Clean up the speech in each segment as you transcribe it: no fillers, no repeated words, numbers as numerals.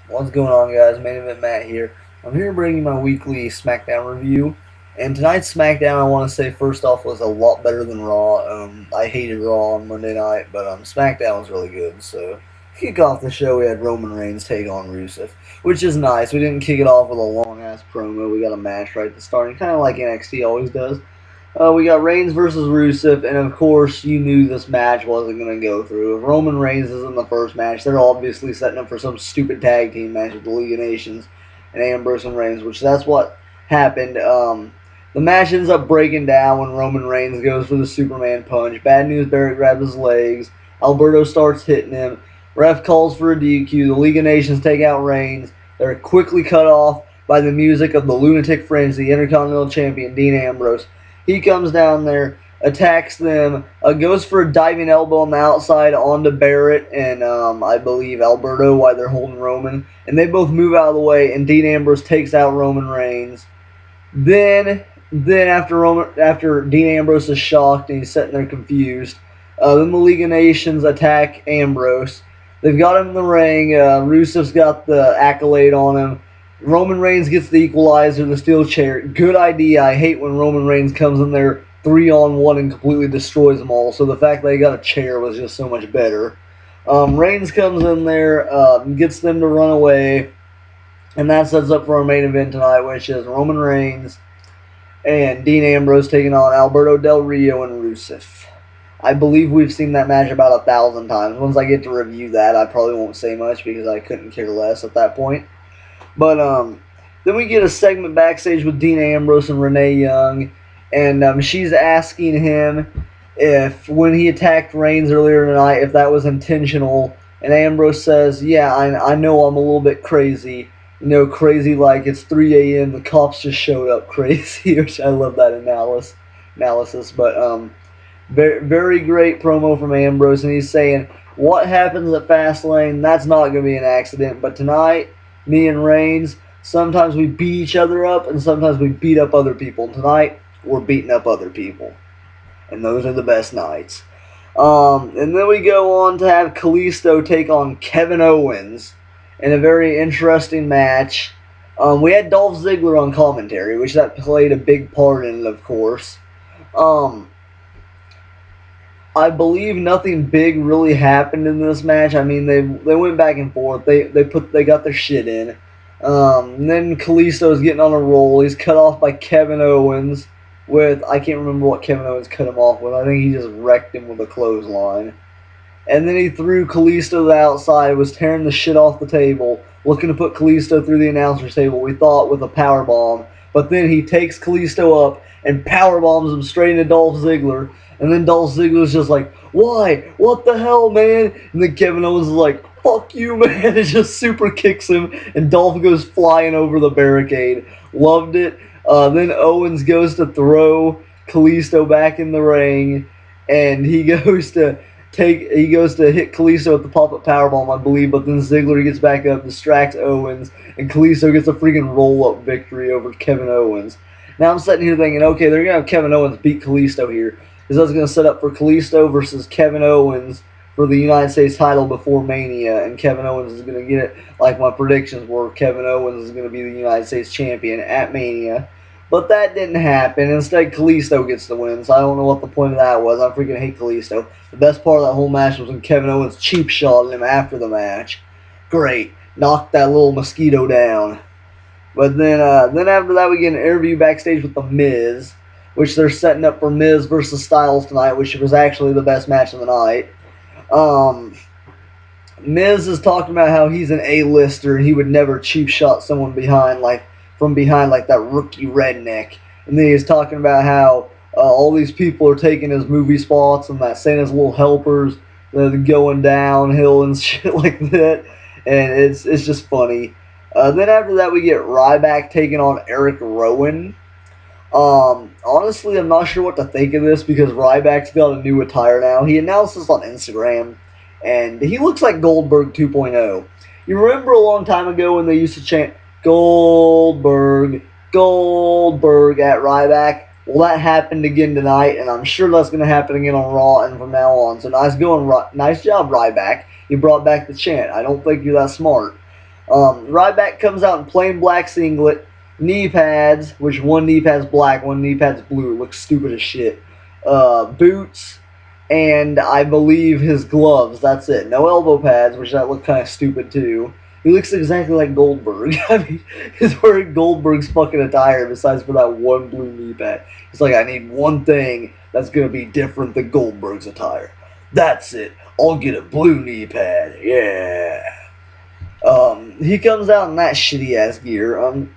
What's going on, guys? Main Event Matt here. I'm here bringing my weekly SmackDown review. And tonight's SmackDown, I want to say first off, was a lot better than Raw. I hated Raw on Monday night, but SmackDown was really good. So, to kick off the show, we had Roman Reigns take on Rusev, which is nice. We didn't kick it off with a long ass promo. We got a match right at the start, kind of like NXT always does. We got Reigns versus Rusev, and of course, you knew this match wasn't going to go through. If Roman Reigns is in the first match, they're obviously setting up for some stupid tag team match with the League of Nations and Ambrose and Reigns, which that's what happened. The match ends up breaking down when Roman Reigns goes for the Superman punch. Bad News Barrett grabs his legs. Alberto starts hitting him. Ref calls for a DQ. The League of Nations take out Reigns. They're quickly cut off by the music of the Lunatic Fringe, the Intercontinental Champion, Dean Ambrose. He comes down there, attacks them, goes for a diving elbow on the outside onto Barrett and I believe Alberto while they're holding Roman. And they both move out of the way, and Dean Ambrose takes out Roman Reigns. Then after Dean Ambrose is shocked and he's sitting there confused, then the League of Nations attack Ambrose. They've got him in the ring. Rusev's got the accolade on him. Roman Reigns gets the equalizer, the steel chair. Good idea. I hate when Roman Reigns comes in there 3-on-1 and completely destroys them all. So the fact that he got a chair was just so much better. Reigns comes in there, gets them to run away, and that sets up for our main event tonight, which is Roman Reigns and Dean Ambrose taking on Alberto Del Rio and Rusev. I believe we've seen that match about 1,000 times. Once I get to review that, I probably won't say much because I couldn't care less at that point. But then we get a segment backstage with Dean Ambrose and Renee Young, and she's asking him if when he attacked Reigns earlier tonight, if that was intentional. And Ambrose says, "Yeah, I know I'm a little bit crazy. You know, crazy like it's 3 a.m. The cops just showed up crazy," which I love that analysis. But very, very great promo from Ambrose, and he's saying, "What happens at Fastlane, that's not going to be an accident, but tonight, me and Reigns, sometimes we beat each other up, and sometimes we beat up other people. Tonight, we're beating up other people. And those are the best nights." And then we go on to have Callisto take on Kevin Owens in a very interesting match. We had Dolph Ziggler on commentary, which that played a big part in it, of course. I believe nothing big really happened in this match. I mean, they went back and forth. They got their shit in. And then Callisto's getting on a roll. He's cut off by Kevin Owens with, I can't remember what Kevin Owens cut him off with. I think he just wrecked him with a clothesline. And then he threw Callisto to the outside, was tearing the shit off the table, looking to put Callisto through the announcer's table, we thought with a powerbomb. But then he takes Callisto up and powerbombs him straight into Dolph Ziggler. And then Dolph Ziggler's just like, "Why? What the hell, man?" And then Kevin Owens is like, "Fuck you, man," and just super kicks him. And Dolph goes flying over the barricade. Loved it. Then Owens goes to throw Callisto back in the ring. And he goes to hit Callisto with the pop-up powerbomb, I believe, but then Ziggler gets back up, distracts Owens, and Callisto gets a freaking roll-up victory over Kevin Owens. Now I'm sitting here thinking, okay, they're going to have Kevin Owens beat Callisto here, because that's going to set up for Callisto versus Kevin Owens for the United States title before Mania, and Kevin Owens is going to get it like my predictions were. Kevin Owens is going to be the United States champion at Mania. But that didn't happen. Instead, Callisto gets the win, so I don't know what the point of that was. I freaking hate Callisto. The best part of that whole match was when Kevin Owens cheap shot him after the match. Great. Knocked that little mosquito down. But then after that, we get an interview backstage with The Miz, which they're setting up for Miz versus Styles tonight, which was actually the best match of the night. Miz is talking about how he's an A-lister and he would never cheap shot someone from behind like that rookie redneck. And then he's talking about how all these people are taking his movie spots and that Santa's little helpers going downhill and shit like that. And it's just funny. Then after that we get Ryback taking on Eric Rowan. Honestly, I'm not sure what to think of this because Ryback's got a new attire now. He announced this on Instagram, and he looks like Goldberg 2.0. You remember a long time ago when they used to chant Goldberg, Goldberg at Ryback? Well, that happened again tonight, and I'm sure that's going to happen again on Raw and from now on. So nice job, Ryback. You brought back the chant. I don't think you're that smart. Ryback comes out in plain black singlet, knee pads, which one knee pad's black, one knee pad's blue. It looks stupid as shit. Boots, and I believe his gloves. That's it. No elbow pads, which that look kind of stupid too. He looks exactly like Goldberg. I mean, he's wearing Goldberg's fucking attire besides for that one blue knee pad. He's like, I need one thing that's gonna be different than Goldberg's attire. That's it. I'll get a blue knee pad. Yeah. He comes out in that shitty ass gear.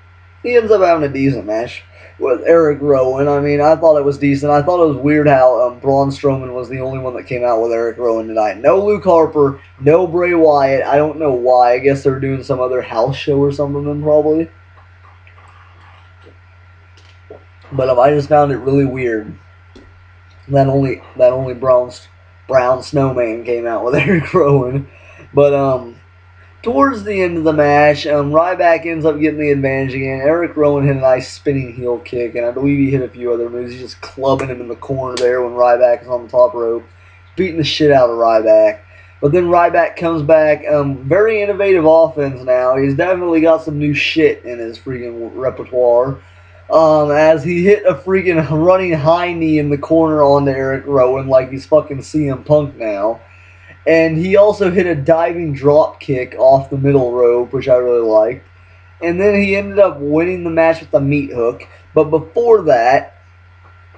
He ends up having a decent match with Eric Rowan. I mean, I thought it was decent. I thought it was weird how Braun Strowman was the only one that came out with Eric Rowan tonight. No Luke Harper, no Bray Wyatt. I don't know why. I guess they're doing some other house show or something then probably. But I just found it really weird that only Brown Snowman came out with Eric Rowan. But towards the end of the match, Ryback ends up getting the advantage again. Eric Rowan hit a nice spinning heel kick, and I believe he hit a few other moves. He's just clubbing him in the corner there when Ryback is on the top rope, beating the shit out of Ryback. But then Ryback comes back, very innovative offense now. He's definitely got some new shit in his freaking repertoire. As he hit a freaking running high knee in the corner onto Eric Rowan like he's fucking CM Punk now. And he also hit a diving drop kick off the middle rope, which I really liked. And then he ended up winning the match with the meat hook. But before that,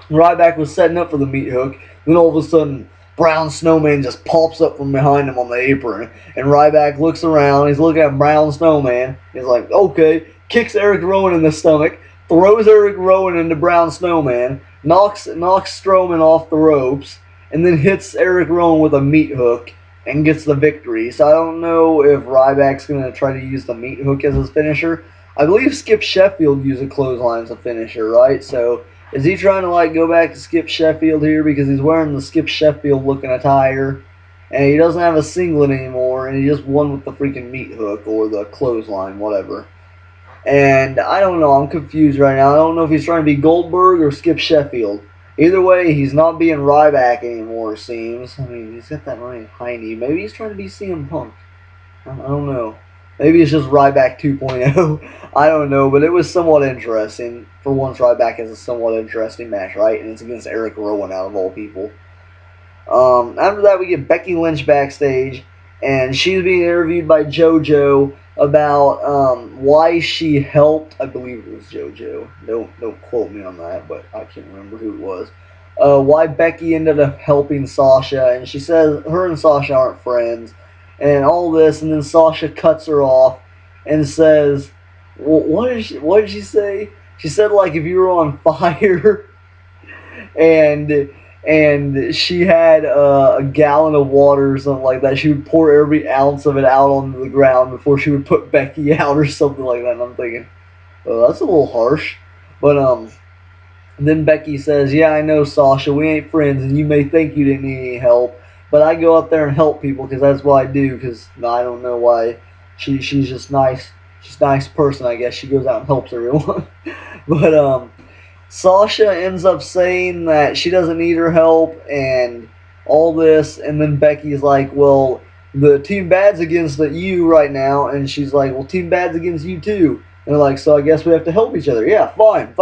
Ryback was setting up for the meat hook. Then all of a sudden, Brown Snowman just pops up from behind him on the apron. And Ryback looks around. He's looking at Brown Snowman. He's like, okay. Kicks Eric Rowan in the stomach. Throws Eric Rowan into Brown Snowman. Knocks Strowman off the ropes. And then hits Eric Rowan with a meat hook and gets the victory. So I don't know if Ryback's going to try to use the meat hook as his finisher. I believe Skip Sheffield used a clothesline as a finisher, right? So is he trying to go back to Skip Sheffield here because he's wearing the Skip Sheffield looking attire and he doesn't have a singlet anymore and he just won with the freaking meat hook or the clothesline, whatever. And I don't know. I'm confused right now. I don't know if he's trying to be Goldberg or Skip Sheffield. Either way, he's not being Ryback anymore, it seems. I mean, he's got that running high knee. Maybe he's trying to be CM Punk. I don't know. Maybe it's just Ryback 2.0. I don't know, but it was somewhat interesting. For once, Ryback has a somewhat interesting match, right? And it's against Eric Rowan, out of all people. After that, we get Becky Lynch backstage, and she's being interviewed by JoJo about why she helped. I believe it was JoJo. Don't quote me on that, but I can't remember who it was. Why Becky ended up helping Sasha, and she says her and Sasha aren't friends, and all this, and then Sasha cuts her off and says, well, what did she say? She said if you were on fire, and she had a gallon of water or something like that, she would pour every ounce of it out onto the ground before she would put Becky out or something like that. And I'm thinking, oh, that's a little harsh. But then Becky says, yeah, I know, Sasha, we ain't friends, and you may think you didn't need any help, but I go out there and help people because that's what I do, because I don't know why. She's just nice. She's a nice person, I guess. She goes out and helps everyone. But Sasha ends up saying that she doesn't need her help and all this, and then Becky's like, well, the Team Bad's against you right now, and she's like, well, Team Bad's against you too. And they're like, so I guess we have to help each other. Yeah, fine.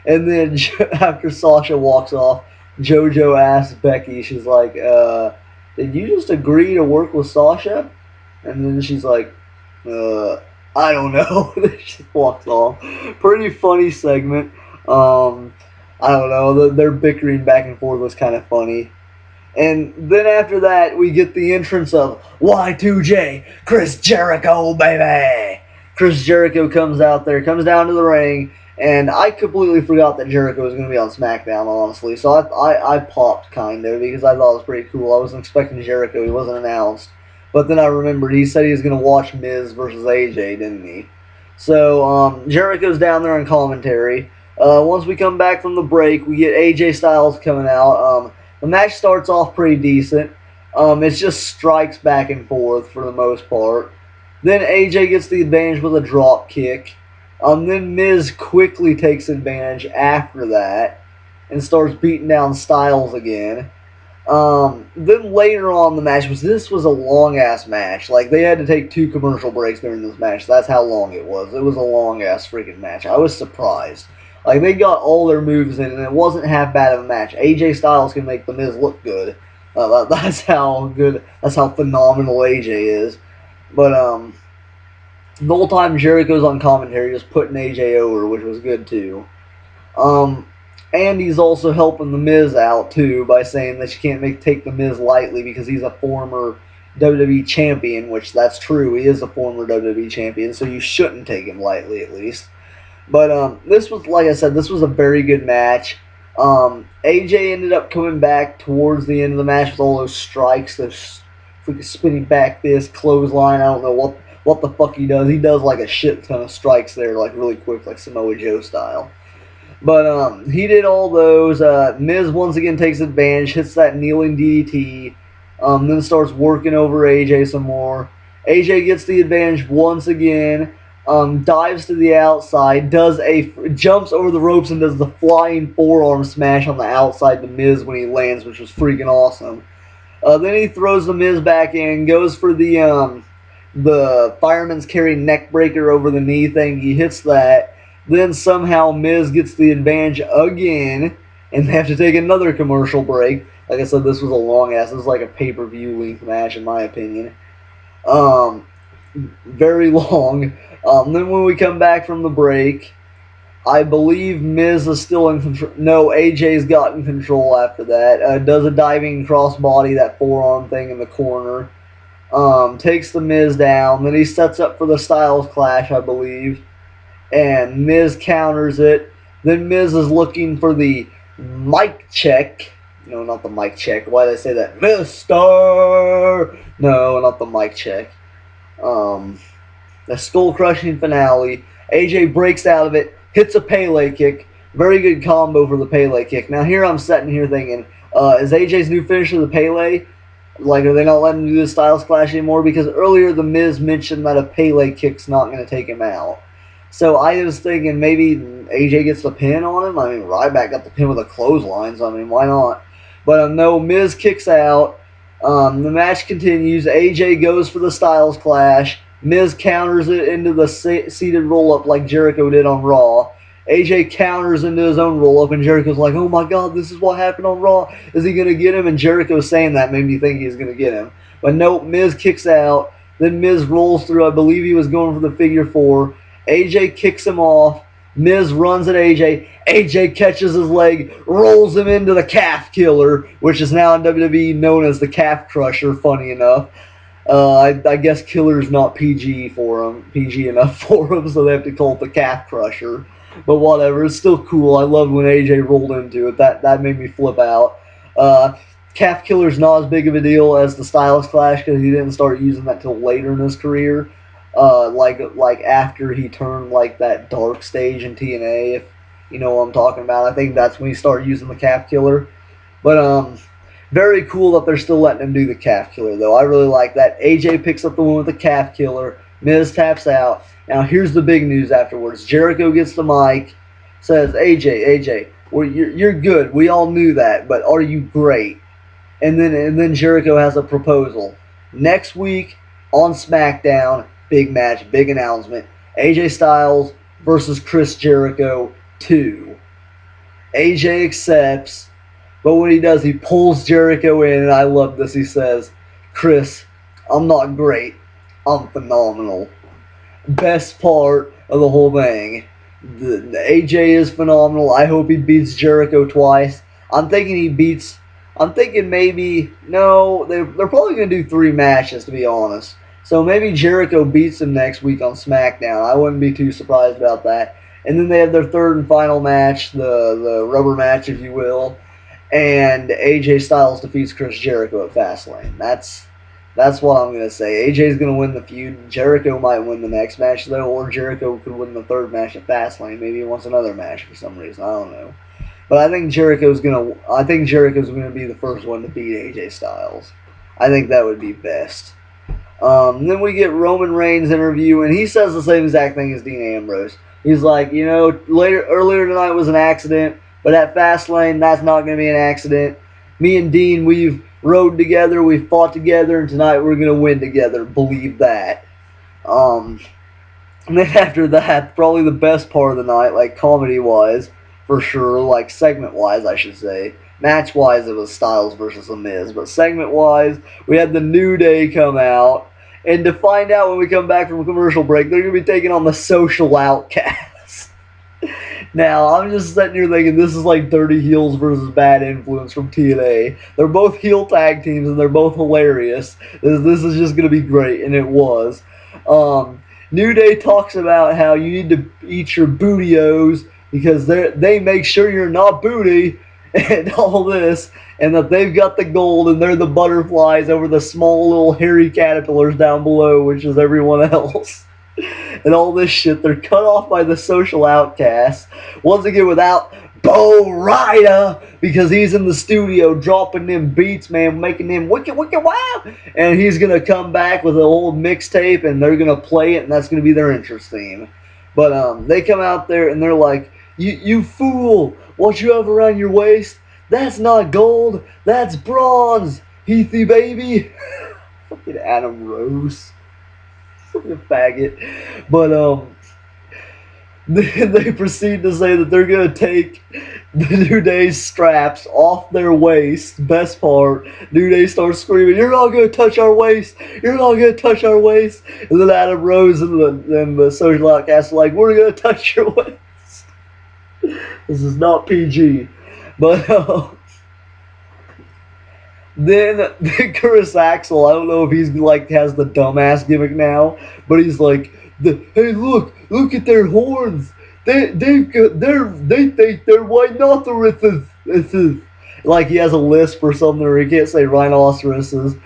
And then after Sasha walks off, JoJo asks Becky, she's like, did you just agree to work with Sasha? And then she's like, I don't know. She walks off. Pretty funny segment. I don't know. Their bickering back and forth was kind of funny. And then after that, we get the entrance of Y2J, Chris Jericho, baby. Chris Jericho comes out there, comes down to the ring, and I completely forgot that Jericho was going to be on SmackDown, honestly. So I popped kind of because I thought it was pretty cool. I wasn't expecting Jericho. He wasn't announced. But then I remembered he said he was going to watch Miz versus AJ, didn't he? So Jericho's down there on commentary. Once we come back from the break, we get AJ Styles coming out. The match starts off pretty decent. It's just strikes back and forth for the most part. Then AJ gets the advantage with a drop kick. Then Miz quickly takes advantage after that and starts beating down Styles again. Then later on in the match, this was a long ass match. Like, they had to take 2 commercial breaks during this match. That's how long it was. It was a long ass freaking match. I was surprised. Like, they got all their moves in, and it wasn't half bad of a match. AJ Styles can make The Miz look good. That's how good, that's how phenomenal AJ is. But, the whole time Jericho's on commentary just putting AJ over, which was good too. Um, and he's also helping The Miz out too by saying that you can't take The Miz lightly because he's a former WWE champion, which that's true. He is a former WWE champion, so you shouldn't take him lightly at least. But this was, like I said, this was a very good match. AJ ended up coming back towards the end of the match with all those strikes, those freaking spinning back fist, clothesline. I don't know what the fuck he does. He does like a shit ton of strikes there, like really quick, like Samoa Joe style. But he did all those. Miz once again takes advantage, hits that kneeling DDT, then starts working over AJ some more. AJ gets the advantage once again, dives to the outside, jumps over the ropes and does the flying forearm smash on the outside to Miz when he lands, which was freaking awesome. Then he throws the Miz back in, goes for the fireman's carry neck breaker over the knee thing. He hits that. Then somehow Miz gets the advantage again, and they have to take another commercial break. Like I said, this was a long ass. This is like a pay-per-view length match, in my opinion. Very long. Then when we come back from the break, I believe Miz is still in control. No, AJ's gotten control after that. Does a diving crossbody, that forearm thing in the corner. Takes the Miz down. Then he sets up for the Styles Clash, I believe. And Miz counters it. Then Miz is looking for the mic check. No, not the mic check. Why did I say that? Mister! No, not the mic check. The skull crushing finale. AJ breaks out of it, hits a Pele kick. Very good combo for the Pele kick. Now here I'm sitting here thinking, is AJ's new finisher the Pele? Like, are they not letting him do the Styles Clash anymore? Because earlier the Miz mentioned that a Pele kick's not going to take him out. So I was thinking maybe AJ gets the pin on him. I mean, Ryback got the pin with a clothesline, so I mean, why not? But no, Miz kicks out. The match continues. AJ goes for the Styles Clash. Miz counters it into the seated roll-up like Jericho did on Raw. AJ counters into his own roll-up, and Jericho's like, oh my god, this is what happened on Raw. Is he going to get him? And Jericho saying that made me think he's going to get him. But nope, Miz kicks out. Then Miz rolls through. I believe he was going for the figure 4. AJ kicks him off. Miz runs at AJ. AJ catches his leg, rolls him into the calf killer, which is now in WWE known as the calf crusher, funny enough. I guess killer's not PG enough for him, so they have to call it the calf crusher. But whatever, it's still cool. I loved when AJ rolled into it. That made me flip out. Calf killer's not as big of a deal as the Styles Clash because he didn't start using that till later in his career. Like after he turned like that dark stage in TNA, if you know what I'm talking about. I think that's when he started using the calf killer. But very cool that they're still letting him do the calf killer though. I really like that. AJ picks up the one with the calf killer. Miz taps out. Now here's the big news afterwards. Jericho gets the mic, says, AJ, well, you're good. We all knew that, but are you great? And then Jericho has a proposal. Next week on SmackDown, big match, big announcement. AJ Styles versus Chris Jericho 2. AJ accepts, but when he does, he pulls Jericho in, and I love this. He says, Chris, I'm not great. I'm phenomenal. Best part of the whole thing. The AJ is phenomenal. I hope he beats Jericho twice. I'm thinking maybe, no, they're probably going to do 3 matches, to be honest. So maybe Jericho beats him next week on SmackDown. I wouldn't be too surprised about that. And then they have their 3rd and final match, the rubber match, if you will. And AJ Styles defeats Chris Jericho at Fastlane. That's what I'm going to say. AJ's going to win the feud. Jericho might win the next match, though, or Jericho could win the 3rd match at Fastlane. Maybe he wants another match for some reason. I don't know. But I think Jericho's going to be the first one to beat AJ Styles. I think that would be best. Then we get Roman Reigns' interview, and he says the same exact thing as Dean Ambrose. He's like, earlier tonight was an accident, but at Fastlane, that's not going to be an accident. Me and Dean, we've rode together, we've fought together, and tonight we're going to win together. Believe that. Um, and then after that, probably the best part of the night, like comedy-wise, for sure, like segment-wise, I should say. Match-wise, it was Styles versus The Miz, but segment-wise, we had the New Day come out, and to find out when we come back from a commercial break, they're going to be taking on the Social Outcasts. Now, I'm just sitting here thinking this is like Dirty Heels versus Bad Influence from TNA. They're both heel tag teams, and they're both hilarious. This is just going to be great, and it was. New Day talks about how you need to eat your bootios because they make sure you're not booty and all this, and that they've got the gold and they're the butterflies over the small little hairy caterpillars down below, which is everyone else. And all this shit. They're cut off by the Social Outcasts. Once again, without Bo Rida, because he's in the studio dropping them beats, man, making them wicked, wicked, wow. And he's going to come back with an old mixtape, and they're going to play it, and that's going to be their entrance theme. But they come out there, and they're like, you fool, what you have around your waist, that's not gold, that's bronze, Heathy baby. Fucking Adam Rose. Fucking faggot. But, they proceed to say that they're going to take the New Day's straps off their waist. Best part, New Day starts screaming, "You're not going to touch our waist! You're not going to touch our waist!" And then Adam Rose and the Social Outcasts are like, "We're going to touch your waist." This is not PG. But, then Curtis Axel, I don't know if he's like has the dumbass gimmick now, but he's like, "Hey, look at their horns. They think they're rhinoceroses." Like he has a lisp or something, or he can't say rhinoceros.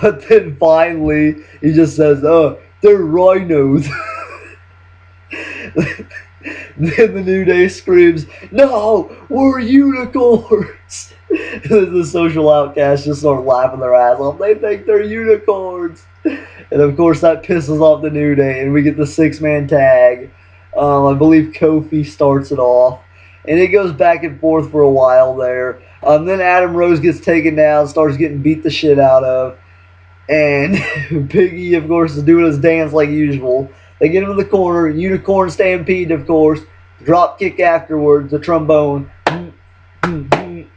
But then finally he just says, "They're rhinos." Then the New Day screams, "No, we're unicorns!" The Social Outcasts just start laughing their ass off. They think they're unicorns. And of course that pisses off the New Day, and we get the 6-man tag. I believe Kofi starts it off. And it goes back and forth for a while there. Then Adam Rose gets taken down, starts getting beat the shit out of. And Big E, of course, is doing his dance like usual. They get him in the corner, unicorn stampede, of course, drop kick afterwards, the trombone. Then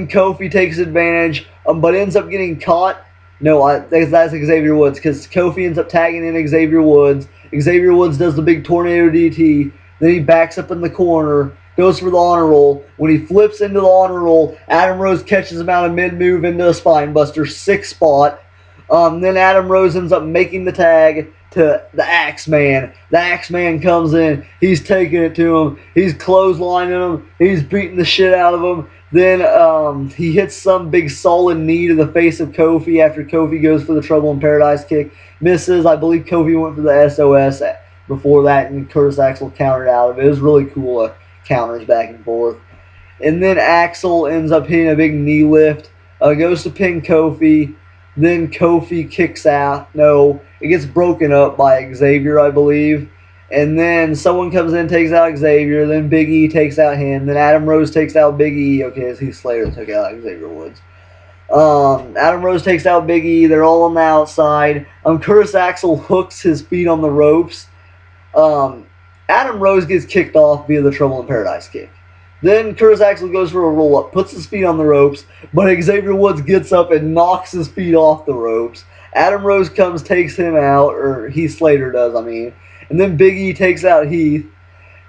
Kofi takes advantage, but ends up getting caught. No, that's Xavier Woods, because Kofi ends up tagging in Xavier Woods. Xavier Woods does the big tornado DT. Then he backs up in the corner, goes for the honor roll. When he flips into the honor roll, Adam Rose catches him out of mid-move into a spine buster, 6 spot. Then Adam Rose ends up making the tag to the Axeman. The Axeman comes in. He's taking it to him. He's clotheslining him. He's beating the shit out of him. Then he hits some big solid knee to the face of Kofi after Kofi goes for the Trouble in Paradise kick. Misses. I believe Kofi went for the SOS before that, and Curtis Axel countered out of it. It was really cool counters back and forth. And then Axel ends up hitting a big knee lift. Goes to pin Kofi. Then Kofi kicks out. No, it gets broken up by Xavier, I believe. And then someone comes in and takes out Xavier. Then Big E takes out him. Then Adam Rose takes out Big E. Okay, it's Heath Slater took out Xavier Woods. Adam Rose takes out Big E. They're all on the outside. Curtis Axel hooks his feet on the ropes. Adam Rose gets kicked off via the Trouble in Paradise kick. Then Curtis Axel goes for a roll-up, puts his feet on the ropes, but Xavier Woods gets up and knocks his feet off the ropes. Adam Rose comes, takes him out, or Heath Slater does, I mean. And then Big E takes out Heath.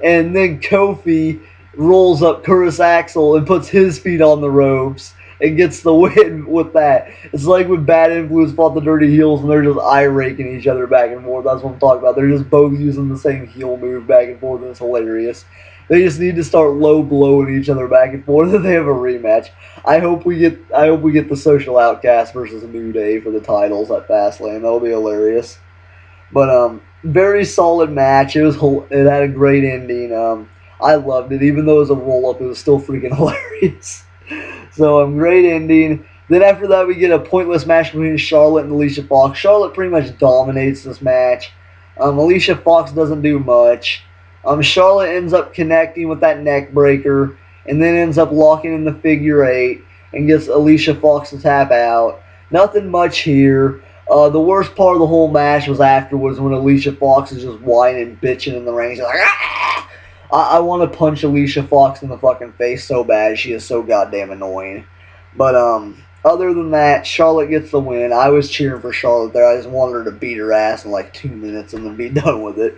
And then Kofi rolls up Curtis Axel and puts his feet on the ropes and gets the win with that. It's like when Bad Influence fought the Dirty Heels and they're just eye-raking each other back and forth. That's what I'm talking about. They're just both using the same heel move back and forth, and it's hilarious. They just need to start low blowing each other back and forth, and they have a rematch. I hope we get the Social Outcast versus New Day for the titles at Fastlane. That'll be hilarious. But very solid match. It had a great ending. I loved it, even though it was a roll up. It was still freaking hilarious. So great ending. Then after that, we get a pointless match between Charlotte and Alicia Fox. Charlotte pretty much dominates this match. Alicia Fox doesn't do much. Charlotte ends up connecting with that neck breaker and then ends up locking in the figure eight and gets Alicia Fox to tap out. Nothing much here. The worst part of the whole match was afterwards when Alicia Fox is just whining, bitching in the ring. She's like, ah! I want to punch Alicia Fox in the fucking face so bad. She is so goddamn annoying. But other than that, Charlotte gets the win. I was cheering for Charlotte there. I just wanted her to beat her ass in like 2 minutes and then be done with it.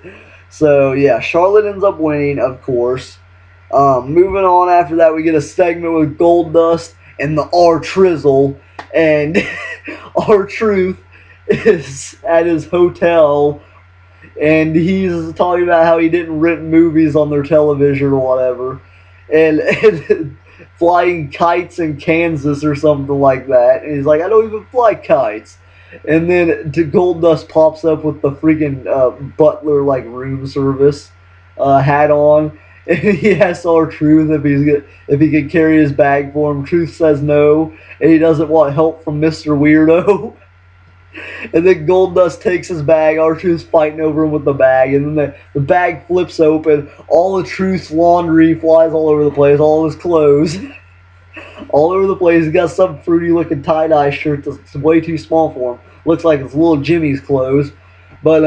So yeah, Charlotte ends up winning, of course. Moving on after that, we get a segment with Goldust and the R-Trizzle, and R-Truth is at his hotel, and he's talking about how he didn't rent movies on their television or whatever, and flying kites in Kansas or something like that. And he's like, I don't even fly kites. And then Goldust pops up with the freaking butler like room service hat on, and he asks R-Truth if he can carry his bag for him. Truth says no, and he doesn't want help from Mr. Weirdo. And then Goldust takes his bag. R-Truth's fighting over him with the bag, and then the bag flips open. All of Truth's laundry flies all over the place. All of his clothes, all over the place. He's got some fruity-looking tie-dye shirt that's way too small for him. Looks like it's little Jimmy's clothes. But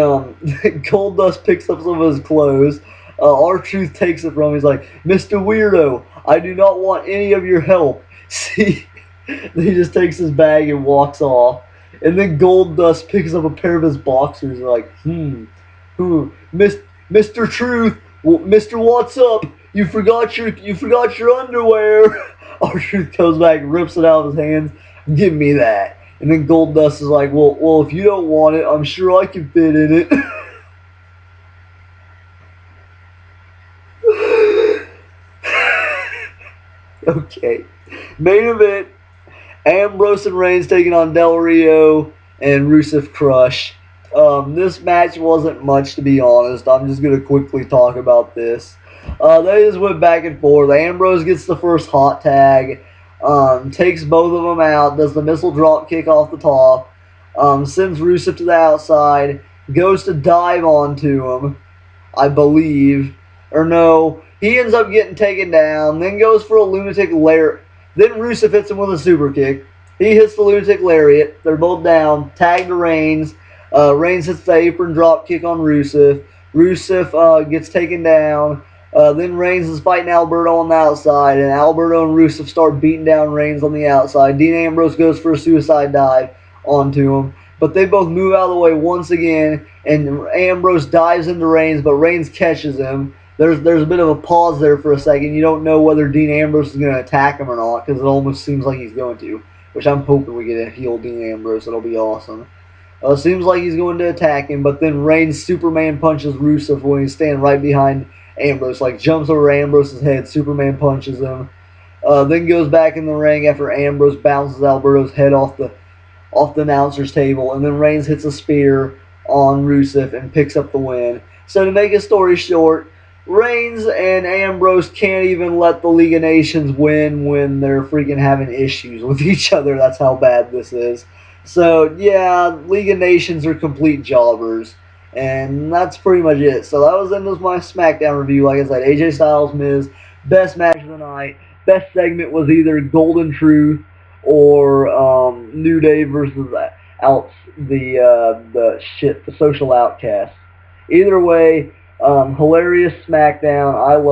Goldust picks up some of his clothes. R-Truth takes it from him. He's like, Mr. Weirdo, I do not want any of your help. See, he just takes his bag and walks off. And then Goldust picks up a pair of his boxers and like, Mr. Truth, Mr. What's Up? You forgot your underwear. R-Truth comes back, rips it out of his hands. Give me that. And then Goldust is like, well, if you don't want it, I'm sure I can fit in it. Okay. Main event. Ambrose and Reigns taking on Del Rio and Rusev Crush. This match wasn't much, to be honest. I'm just going to quickly talk about this. They just went back and forth. Ambrose gets the first hot tag, takes both of them out, does the missile drop kick off the top, sends Rusev to the outside, goes to dive onto him, I believe. Or no, he ends up getting taken down, then goes for a lunatic lariat. Then Rusev hits him with a super kick. He hits the lunatic lariat. They're both down. Tag to Reigns. Reigns hits the apron drop kick on Rusev. Rusev gets taken down. Then Reigns is fighting Alberto on the outside, and Alberto and Rusev start beating down Reigns on the outside. Dean Ambrose goes for a suicide dive onto him, but they both move out of the way once again, and Ambrose dives into Reigns, but Reigns catches him. There's a bit of a pause there for a second. You don't know whether Dean Ambrose is going to attack him or not, because it almost seems like he's going to, which I'm hoping we get a heel Dean Ambrose. It'll be awesome. Seems like he's going to attack him, but then Reigns Superman punches Rusev when he's standing right behind Ambrose, like jumps over Ambrose's head, Superman punches him, then goes back in the ring after Ambrose bounces Alberto's head off the announcer's table, and then Reigns hits a spear on Rusev and picks up the win. So to make a story short, Reigns and Ambrose can't even let the League of Nations win when they're freaking having issues with each other. That's how bad this is. So, yeah, League of Nations are complete jobbers. And that's pretty much it. So that was the end of my SmackDown review. Like I said, AJ Styles, Miz, best match of the night. Best segment was either Golden Truth or New Day versus the Social Outcasts. Either way, hilarious SmackDown. I love